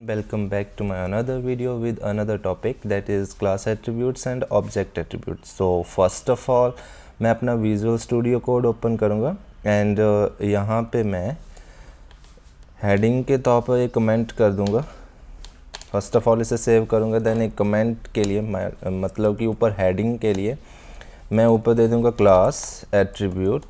Welcome back to my another video with another topic, that is class attributes and object attributes. So first of all मैं अपना Visual Studio Code open करूँगा and यहाँ पे मैं heading के तौर पर एक कमेंट कर दूँगा. फर्स्ट ऑफ ऑल इसे सेव करूँगा, देन एक कमेंट के लिए मतलब कि ऊपर हेडिंग के लिए मैं ऊपर दे दूँगा क्लास एट्रीब्यूट.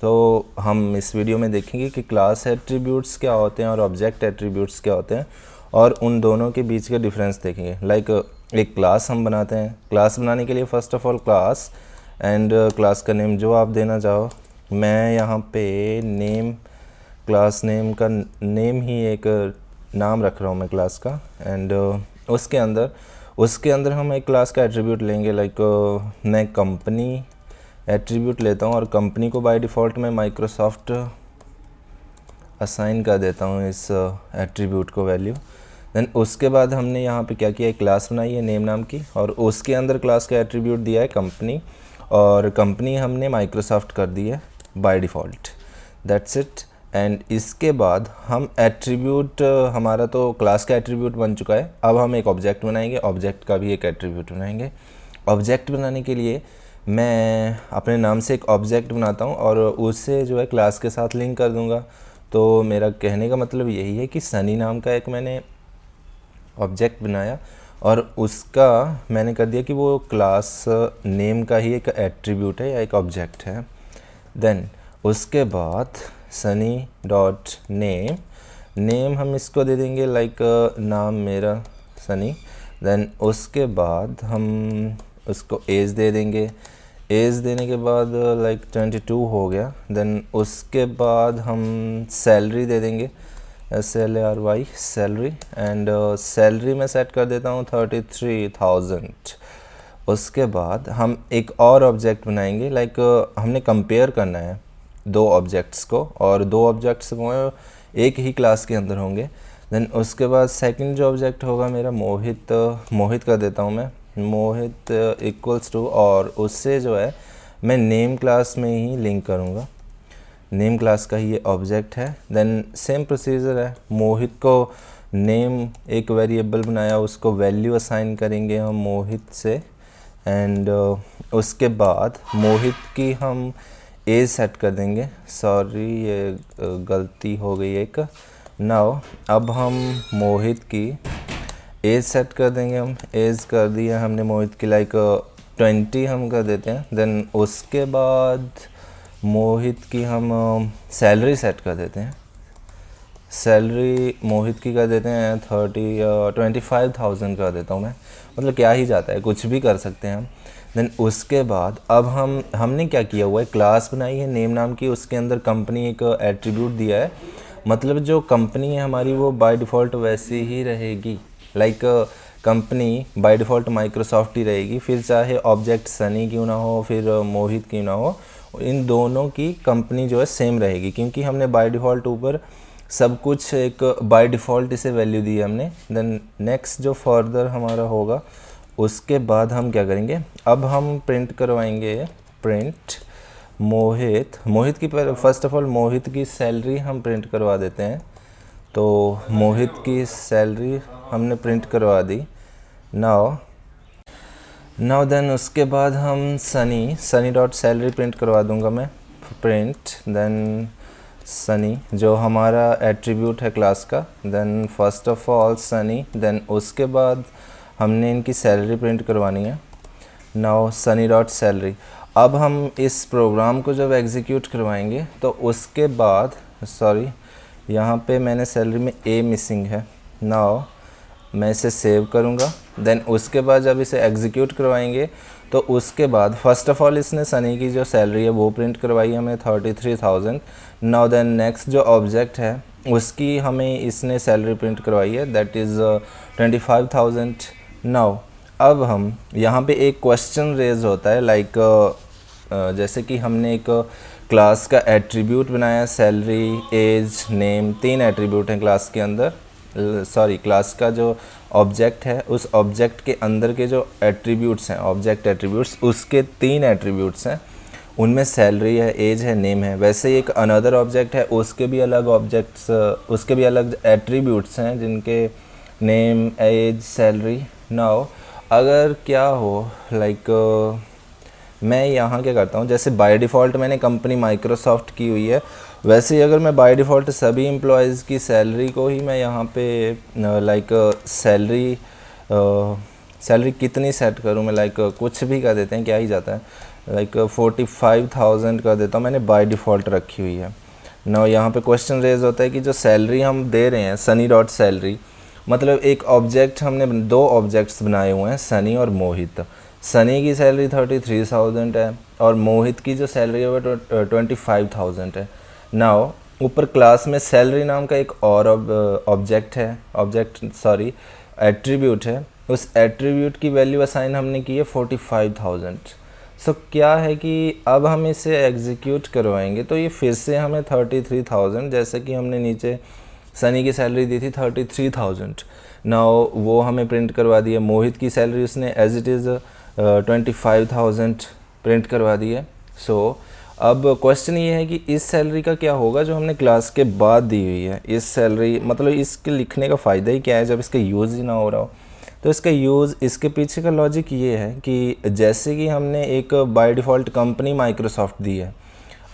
तो हम इस वीडियो में देखेंगे कि क्लास एट्रीब्यूट्स क्या होते हैं और ऑब्जेक्ट एट्रीब्यूट्स क्या होते हैं और उन दोनों के बीच के डिफरेंस देखेंगे. लाइक एक क्लास हम बनाते हैं. क्लास बनाने के लिए first of all class and class का नेम जो आप देना चाहो. मैं यहाँ पे नेम, क्लास नेम का नेम ही एक नाम रख रहा हूँ मैं क्लास का. एंड उसके अंदर हम एक क्लास का एट्रीब्यूट लेंगे. लाइक मैं कंपनी एट्रीब्यूट लेता हूँ और कंपनी को बाय डिफ़ॉल्ट में माइक्रोसॉफ्ट असाइन कर देता हूँ इस एट्रीब्यूट को वैल्यू. देन उसके बाद हमने यहाँ पे क्या किया, एक क्लास बनाई है नेम नाम की और उसके अंदर क्लास का एट्रीब्यूट दिया है कंपनी और कंपनी हमने माइक्रोसॉफ्ट कर दी है by default. That's it. And इसके बाद हम एट्रीब्यूट, हमारा तो क्लास का एट्रीब्यूट बन चुका है. अब हम एक ऑब्जेक्ट बनाएंगे, ऑब्जेक्ट का भी एक एट्रीब्यूट बनाएंगे. ऑब्जेक्ट बनाने के लिए मैं अपने नाम से एक ऑब्जेक्ट बनाता हूँ और उसे जो है क्लास के साथ लिंक कर दूँगा. तो मेरा कहने का मतलब यही है कि सनी नाम का एक मैंने ऑब्जेक्ट बनाया और उसका मैंने कर दिया कि वो क्लास नेम का ही एक एट्रीब्यूट है या एक ऑब्जेक्ट है. देन उसके बाद सनी डॉट नेम हम इसको दे देंगे लाइक नाम मेरा सनी. देन उसके बाद हम उसको एज दे देंगे. एज देने के बाद लाइक 22 हो गया. देन उसके बाद हम सैलरी दे देंगे, SLARY सैलरी. एंड सैलरी में सेट कर देता हूँ 33,000. उसके बाद हम एक और ऑब्जेक्ट बनाएंगे. लाइक हमने कंपेयर करना है दो ऑब्जेक्ट्स को और दो ऑब्जेक्ट्स को एक ही क्लास के अंदर होंगे. देन उसके बाद सेकंड जो ऑब्जेक्ट होगा मेरा मोहित कर देता हूँ मैं, मोहित इक्वल्स टू, और उससे जो है मैं नेम क्लास में ही लिंक करूँगा. नेम क्लास का ही ये ऑब्जेक्ट है. देन सेम प्रोसीजर है. मोहित को नेम एक वेरिएबल बनाया, उसको वैल्यू असाइन करेंगे हम मोहित से. एंड उसके बाद मोहित की हम एज सेट कर देंगे. सॉरी ये गलती हो गई एक. नाउ अब हम मोहित की एज सेट कर देंगे. हम एज कर दिया हमने मोहित की लाइक 20 हम कर देते हैं. देन उसके बाद मोहित की हम सैलरी सेट कर देते हैं. सैलरी मोहित की कर देते हैं 25,000 कर देता हूँ मैं. मतलब क्या ही जाता है, कुछ भी कर सकते हैं हम. देन उसके बाद अब हमने क्या किया हुआ है, क्लास बनाई है नेम नाम की, उसके अंदर कंपनी एक एट्रीब्यूट दिया है. मतलब जो कंपनी है हमारी वो बाय डिफ़ॉल्ट वैसी ही रहेगी. Like company by default Microsoft ही रहेगी. फिर चाहे ऑब्जेक्ट सनी क्यों ना हो, फिर मोहित क्यों ना हो, इन दोनों की कंपनी जो है सेम रहेगी क्योंकि हमने बाय डिफ़ॉल्ट ऊपर सब कुछ एक बाय डिफ़ॉल्ट इसे वैल्यू दी है हमने. देन नेक्स्ट जो फर्दर हमारा होगा उसके बाद हम क्या करेंगे, अब हम प्रिंट करवाएंगे प्रिंट मोहित की. फर्स्ट ऑफ ऑल मोहित की सैलरी हम प्रिंट करवा देते हैं. तो मोहित की सैलरी हमने प्रिंट करवा दी. नाउ देन उसके बाद हम सनी डॉट सैलरी प्रिंट करवा दूंगा मैं. प्रिंट देन सनी जो हमारा एट्रीब्यूट है क्लास का. Then first of all Sunny. Then उसके बाद हमने इनकी सैलरी प्रिंट करवानी है. Now Sunny dot salary. अब हम इस प्रोग्राम को जब एग्जीक्यूट करवाएंगे तो उसके बाद, सॉरी यहाँ पे मैंने सैलरी में ए मिसिंग है. नाउ मैं इसे सेव करूँगा. देन उसके बाद जब इसे एग्जीक्यूट करवाएंगे तो उसके बाद फर्स्ट ऑफ ऑल इसने सनी की जो सैलरी है वो प्रिंट करवाई है हमें 33,000. नाउ देन नेक्स्ट जो ऑब्जेक्ट है उसकी हमें इसने सैलरी प्रिंट करवाई है, दैट इज़ 25,000. नाउ अब हम यहाँ पे एक क्वेश्चन रेज होता है लाइक जैसे कि हमने एक क्लास का एट्रीब्यूट बनाया, सैलरी एज नेम, 3 एट्रीब्यूट हैं क्लास के अंदर. सॉरी क्लास का जो ऑब्जेक्ट है उस ऑब्जेक्ट के अंदर के जो एट्रीब्यूट्स हैं, ऑब्जेक्ट एट्रीब्यूट्स, उसके 3 एट्रीब्यूट्स हैं. उनमें सैलरी है, एज है, नेम है। वैसे ही एक अनदर ऑब्जेक्ट है, उसके भी अलग ऑब्जेक्ट्स, उसके भी अलग एट्रीब्यूट्स हैं जिनके नेम, एज, सैलरी। नाउ अगर क्या हो मैं यहाँ क्या करता हूँ, जैसे बाय डिफ़ॉल्ट मैंने कंपनी माइक्रोसॉफ्ट की हुई है, वैसे ही अगर मैं बाय डिफ़ॉल्ट सभी एम्प्लॉयज़ की सैलरी को ही मैं यहाँ पे सैलरी कितनी सेट करूँ मैं, कुछ भी कर देते हैं, क्या ही जाता है, 45,000 कर देता हूँ, मैंने बाय डिफ़ॉल्ट रखी हुई है ना। यहाँ पे क्वेश्चन रेज होता है कि जो सैलरी हम दे रहे हैं सनी डॉट सैलरी, मतलब एक ऑब्जेक्ट, हमने दो ऑब्जेक्ट्स बनाए हुए हैं सनी और मोहित। सनी की सैलरी 33,000 है और मोहित की जो सैलरी है वो 25,000 है। नाउ ऊपर क्लास में सैलरी नाम का एक और एट्रीब्यूट है, उस एट्रीब्यूट की वैल्यू असाइन हमने की है 45,000। सो क्या है कि अब हम इसे एग्जीक्यूट करवाएंगे तो ये फिर से हमें 33,000, जैसे कि हमने नीचे सनी की सैलरी दी थी 33,000, नाउ वो हमें प्रिंट करवा दी है। मोहित की सैलरी उसने एज इट इज़ 25,000 प्रिंट करवा दी है। सो अब क्वेश्चन ये है कि इस सैलरी का क्या होगा जो हमने क्लास के बाद दी हुई है। इस सैलरी मतलब इसके लिखने का फ़ायदा ही क्या है जब इसका यूज़ ही ना हो रहा हो। तो इसका यूज़, इसके पीछे का लॉजिक ये है कि जैसे कि हमने एक बाय डिफ़ॉल्ट कंपनी माइक्रोसॉफ्ट दी है,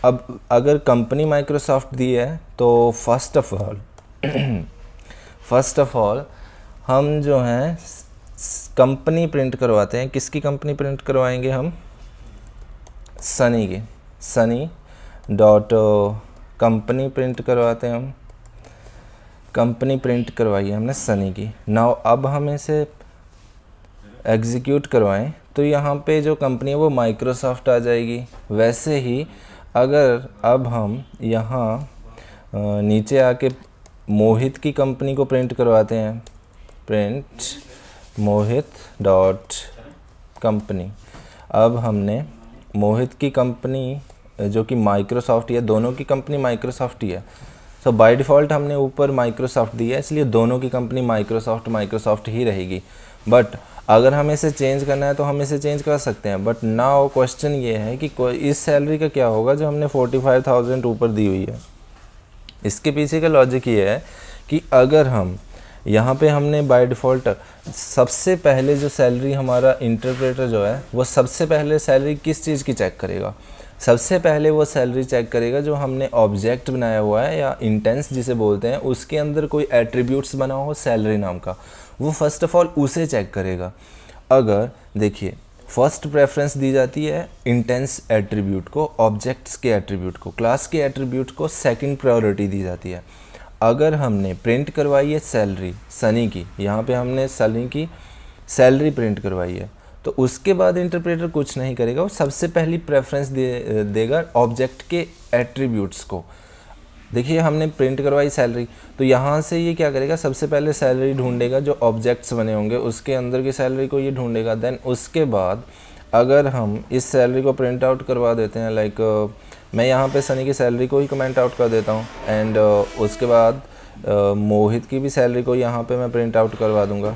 अब अगर कंपनी माइक्रोसॉफ्ट दी है तो फर्स्ट ऑफ ऑल हम जो हैं कंपनी प्रिंट करवाते हैं। किसकी कंपनी प्रिंट करवाएंगे हम? सनी की। सनी डॉट कंपनी प्रिंट करवाते हैं हम। कंपनी प्रिंट करवाई है हमने सनी की। नाउ अब हम इसे एग्जीक्यूट करवाएं तो यहाँ पे जो कंपनी है वो माइक्रोसॉफ्ट आ जाएगी। वैसे ही अगर अब हम यहाँ नीचे आके मोहित की कंपनी को प्रिंट करवाते हैं, प्रिंट मोहित डॉट कंपनी, अब हमने मोहित की कंपनी जो कि माइक्रोसॉफ्ट है, दोनों की कंपनी माइक्रोसॉफ्ट ही है। सो बाय डिफ़ॉल्ट हमने ऊपर माइक्रोसॉफ्ट दी है, इसलिए दोनों की कंपनी माइक्रोसॉफ्ट ही रहेगी। बट अगर हमें इसे चेंज करना है तो हम इसे चेंज कर सकते हैं। बट नाउ क्वेश्चन ये है कि इस सैलरी का क्या होगा जो हमने 45,000 ऊपर दी हुई है। इसके पीछे का लॉजिक ये है कि अगर हम यहाँ पे हमने बाय डिफ़ॉल्ट सबसे पहले जो सैलरी, हमारा इंटरप्रेटर जो है वो सबसे पहले सैलरी किस चीज़ की चेक करेगा? सबसे पहले वो सैलरी चेक करेगा जो हमने ऑब्जेक्ट बनाया हुआ है या इंटेंस जिसे बोलते हैं, उसके अंदर कोई एट्रीब्यूट्स बना हो सैलरी नाम का, वो फर्स्ट ऑफ ऑल उसे चेक करेगा। अगर देखिए फर्स्ट प्रेफरेंस दी जाती है इंटेंस एट्रीब्यूट को, ऑब्जेक्ट्स के एट्रीब्यूट को, क्लास के एट्रीब्यूट को सेकंड प्रायोरिटी दी जाती है। अगर हमने प्रिंट करवाई है सैलरी सनी की, यहाँ पे हमने सनी की सैलरी प्रिंट करवाई है, तो उसके बाद इंटरप्रेटर कुछ नहीं करेगा, वो सबसे पहली प्रेफरेंस देगा ऑब्जेक्ट के एट्रीब्यूट्स को। देखिए हमने प्रिंट करवाई सैलरी, तो यहाँ से ये क्या करेगा, सबसे पहले सैलरी ढूंढेगा जो ऑब्जेक्ट्स बने होंगे उसके अंदर की सैलरी को ये ढूंढेगा। देन उसके बाद अगर हम इस सैलरी को प्रिंट आउट करवा देते हैं, मैं यहाँ पे सनी की सैलरी को ही कमेंट आउट कर देता हूँ, एंड उसके बाद मोहित की भी सैलरी को यहाँ पे मैं प्रिंट आउट करवा दूँगा,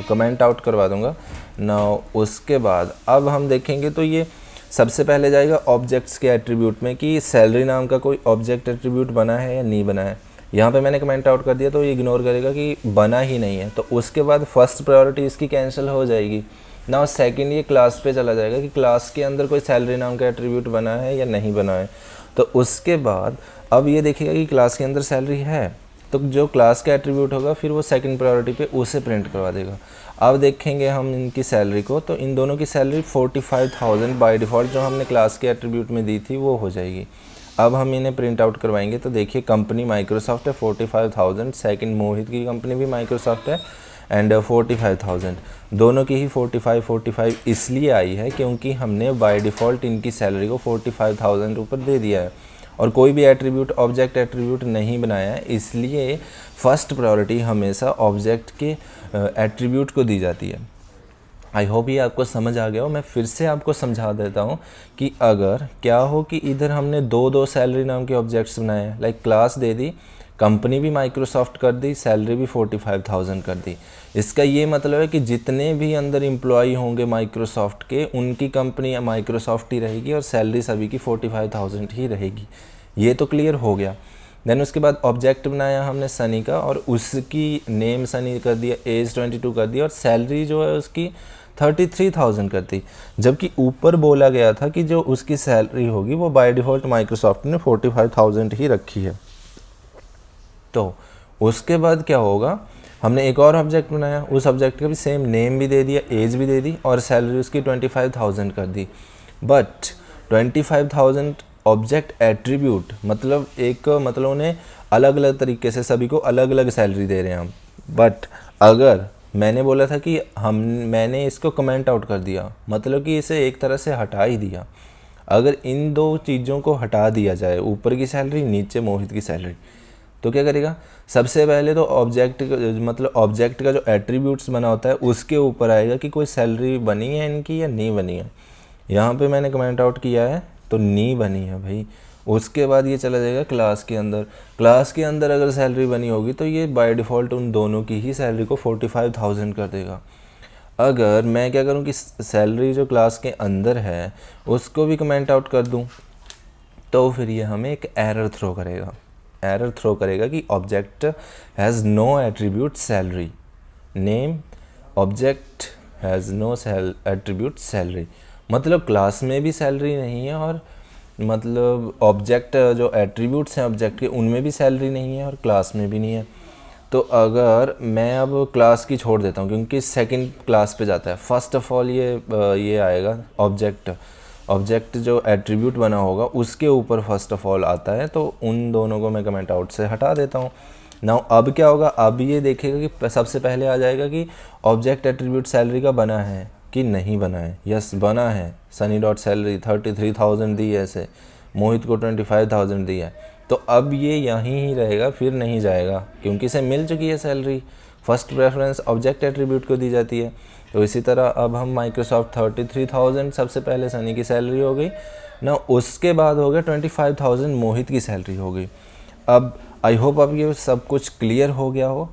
कमेंट आउट करवा दूँगा ना। उसके बाद अब हम देखेंगे तो ये सबसे पहले जाएगा ऑब्जेक्ट्स के एट्रीब्यूट में कि सैलरी नाम का कोई ऑब्जेक्ट एट्रीब्यूट बना है या नहीं बना है। यहाँ पे मैंने कमेंट आउट कर दिया तो ये इग्नोर करेगा कि बना ही नहीं है, तो उसके बाद फर्स्ट प्रायोरिटी इसकी कैंसिल हो जाएगी ना। सेकंड ये क्लास पे चला जाएगा कि क्लास के अंदर कोई सैलरी नाम का एट्रीब्यूट बना है या नहीं बना है। तो उसके बाद अब ये देखेगा कि क्लास के अंदर सैलरी है, तो जो क्लास का एट्रीब्यूट होगा फिर वो सेकंड प्रायोरिटी पे उसे प्रिंट करवा देगा। अब देखेंगे हम इनकी सैलरी को, तो इन दोनों की सैलरी 45,000 बाय डिफ़ॉल्ट जो हमने क्लास के एट्रीब्यूट में दी थी वो हो जाएगी। अब हम इन्हें प्रिंट आउट करवाएंगे तो देखिए कंपनी माइक्रोसॉफ्ट है 45,000, सेकंड मोहित की कंपनी भी माइक्रोसॉफ्ट है एंड 45,000, दोनों की ही 45 इसलिए आई है क्योंकि हमने बाय डिफ़ॉल्ट इनकी सैलरी को 45,000 ऊपर दे दिया है और कोई भी एट्रीब्यूट ऑब्जेक्ट एट्रीब्यूट नहीं बनाया है, इसलिए फर्स्ट प्रायोरिटी हमेशा ऑब्जेक्ट के एट्रीब्यूट को दी जाती है। आई होप ये आपको समझ आ गया हो। मैं फिर से आपको समझा देता हूँ कि अगर क्या हो कि इधर हमने दो सैलरी नाम के ऑब्जेक्ट्स बनाए हैं, लाइक क्लास दे दी, कंपनी भी माइक्रोसॉफ्ट कर दी, सैलरी भी 45,000 कर दी। इसका ये मतलब है कि जितने भी अंदर एम्प्लॉय होंगे माइक्रोसॉफ्ट के, उनकी कंपनी माइक्रोसॉफ्ट ही रहेगी और सैलरी सभी की 45,000 ही रहेगी। ये तो क्लियर हो गया। देन उसके बाद ऑब्जेक्ट बनाया हमने सनी का, और उसकी नेम सनी कर दिया, एज 22 कर दिया, और सैलरी जो है उसकी 33,000 कर दी। जबकि ऊपर बोला गया था कि जो उसकी सैलरी होगी वो बाय डिफ़ॉल्ट माइक्रोसॉफ्ट ने 45,000 ही रखी है। तो उसके बाद क्या होगा, हमने एक और ऑब्जेक्ट बनाया, उस ऑब्जेक्ट का भी सेम नेम भी दे दिया, एज भी दे दी, और सैलरी उसकी 25,000 कर दी। बट 25,000 ऑब्जेक्ट एट्रीब्यूट मतलब उन्हें अलग अलग तरीके से सभी को अलग अलग सैलरी दे रहे हैं हम। बट अगर मैंने बोला था कि मैंने इसको कमेंट आउट कर दिया, मतलब कि इसे एक तरह से हटा ही दिया। अगर इन दो चीज़ों को हटा दिया जाए, ऊपर की सैलरी, नीचे मोहित की सैलरी, तो क्या करेगा, सबसे पहले तो ऑब्जेक्ट का जो एट्रीब्यूट्स बना होता है उसके ऊपर आएगा कि कोई सैलरी बनी है इनकी या नहीं बनी है। यहाँ पे मैंने कमेंट आउट किया है तो नहीं बनी है भाई। उसके बाद ये चला जाएगा क्लास के अंदर। क्लास के अंदर अगर सैलरी बनी होगी तो ये बाय डिफ़ॉल्ट उन दोनों की ही सैलरी को 45,000 कर देगा। अगर मैं क्या करूँ कि सैलरी जो क्लास के अंदर है उसको भी कमेंट आउट कर दूँ, तो फिर ये हमें एक एरर थ्रो करेगा कि object has no attribute salary, name object has no attribute salary, मतलब क्लास में भी सैलरी नहीं है, और मतलब ऑब्जेक्ट जो एट्रीब्यूट्स हैं ऑब्जेक्ट के उनमें भी सैलरी नहीं है और क्लास में भी नहीं है। तो अगर मैं अब क्लास की छोड़ देता हूँ क्योंकि सेकंड क्लास पे जाता है, फर्स्ट ऑफ ऑल ये आएगा ऑब्जेक्ट जो एट्रीब्यूट बना होगा उसके ऊपर फर्स्ट ऑफ ऑल आता है, तो उन दोनों को मैं कमेंट आउट से हटा देता हूँ। नाउ अब क्या होगा, अब ये देखेगा कि सबसे पहले आ जाएगा कि ऑब्जेक्ट एट्रीब्यूट सैलरी का बना है कि नहीं बना है। यस बना है, सनी डॉट सैलरी 33,000 दी है, ऐसे मोहित को 25,000 दी है। तो अब ये यहीं ही रहेगा, फिर नहीं जाएगा क्योंकि इसे मिल चुकी है salary. First preference object attribute को दी जाती है। तो इसी तरह अब हम माइक्रोसॉफ्ट 33,000 सबसे पहले सनी की सैलरी हो गई ना, उसके बाद हो गया 25,000 मोहित की सैलरी हो गई। अब आई होप अब ये सब कुछ क्लियर हो गया हो।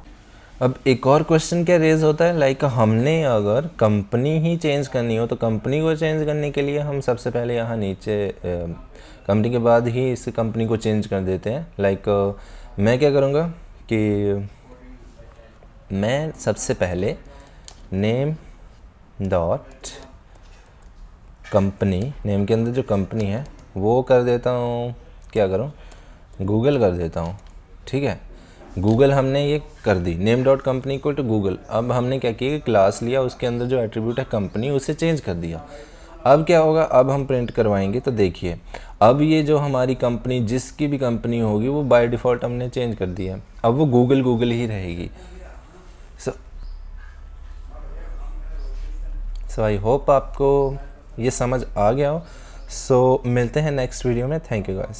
अब एक और क्वेश्चन क्या रेज होता है, लाइक हमने अगर कंपनी ही चेंज करनी हो तो कंपनी को चेंज करने के लिए हम सबसे पहले यहाँ नीचे कंपनी के बाद ही इस कंपनी को चेंज कर देते हैं। लाइक मैं क्या करूँगा कि मैं सबसे पहले नेम डॉट कंपनी, नेम के अंदर जो कंपनी है वो कर देता हूँ, क्या करूँ, गूगल कर देता हूँ। ठीक है, गूगल हमने ये कर दी, name dot company equal to Google. अब हमने क्या किया कि क्लास लिया, उसके अंदर जो एट्रीब्यूट है कंपनी उसे चेंज कर दिया। अब क्या होगा, अब हम प्रिंट करवाएंगे तो देखिए अब ये जो हमारी कंपनी, जिसकी भी कंपनी होगी वो बाय डिफ़ॉल्ट हमने चेंज कर दिया है, अब वो गूगल ही रहेगी। सो आई होप आपको ये समझ आ गया हो। सो मिलते हैं नेक्स्ट वीडियो में। Thank you guys.